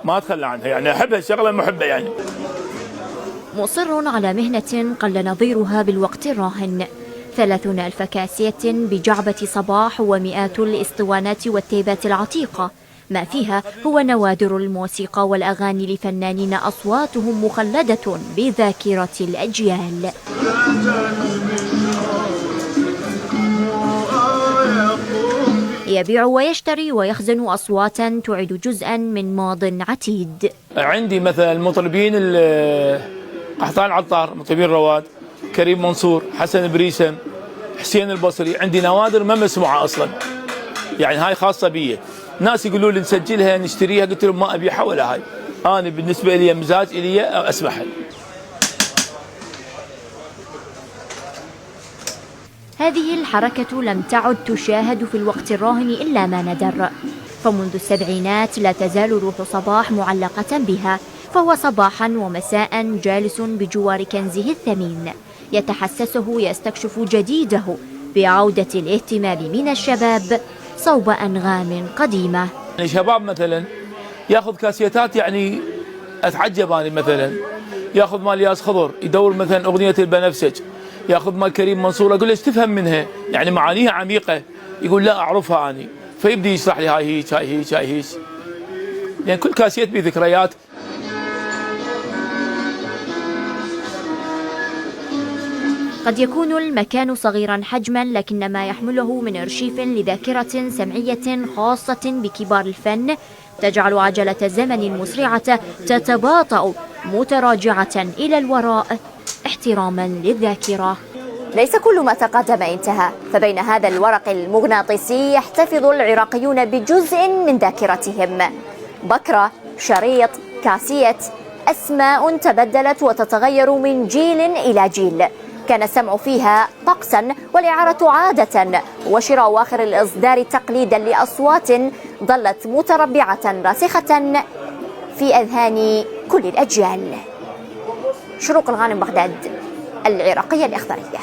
ما أتخلى عنها، يعني أحبها الشغلة محبة يعني. مصر على مهنة قل نظيرها بالوقت الراهن. 30,000 كاسية بجعبة صباح ومئات الإسطوانات والتيبات العتيقة، ما فيها هو نوادر الموسيقى والأغاني لفنانين أصواتهم مخلدة بذاكرة الأجيال. يبيع ويشتري ويخزن أصواتا تعد جزءا من ماض عتيد. عندي مثلا المطربين قحطان عطار، مطربين رواد، كريم منصور، حسن بريسم، حسين البصري، عندي نوادر ما مسموعة أصلا، يعني هاي خاصة بي. ناس يقولوا لي نسجلها نشتريها، قلت لهم ما أبيعها ولا هاي، أنا بالنسبة لي مزاج إلي أسمحها. هذه الحركة لم تعد تشاهد في الوقت الراهن إلا ما ندر، فمنذ السبعينات لا تزال روح صباح معلقة بها، فهو صباحا ومساء جالس بجوار كنزه الثمين، يتحسسه يستكشف جديده بعودة الاهتمام من الشباب صوب أنغام قديمة. يعني شباب مثلا ياخذ كاسيتات، يعني أتعجب أنا، مثلا ياخذ مال ياس خضر يدور مثلا أغنية البنفسج، ياخذ مال كريم منصور، اقول له ايش تفهم منها؟ يعني معانيها عميقه، يقول لا اعرفها اني، فيبدي يشرح لي هاي هيك هاي هيك هاي هيك، يعني كل كاسيت بذكريات. قد يكون المكان صغيرا حجما، لكن ما يحمله من أرشيف لذاكرة سمعية خاصة بكبار الفن تجعل عجلة الزمن المسرعة تتباطأ متراجعة إلى الوراء احتراما للذاكرة. ليس كل ما تقدم انتهى، فبين هذا الورق المغناطيسي يحتفظ العراقيون بجزء من ذاكرتهم. بكرة، شريط، كاسيت، أسماء تبدلت وتتغير من جيل إلى جيل. كان السمع فيها طقسا والإعارة عادة، وشراء آخر الإصدار تقليدا لأصوات ظلت متربعة راسخة في أذهان كل الأجيال. شروق الغانم، بغداد، العراقية الإخبارية.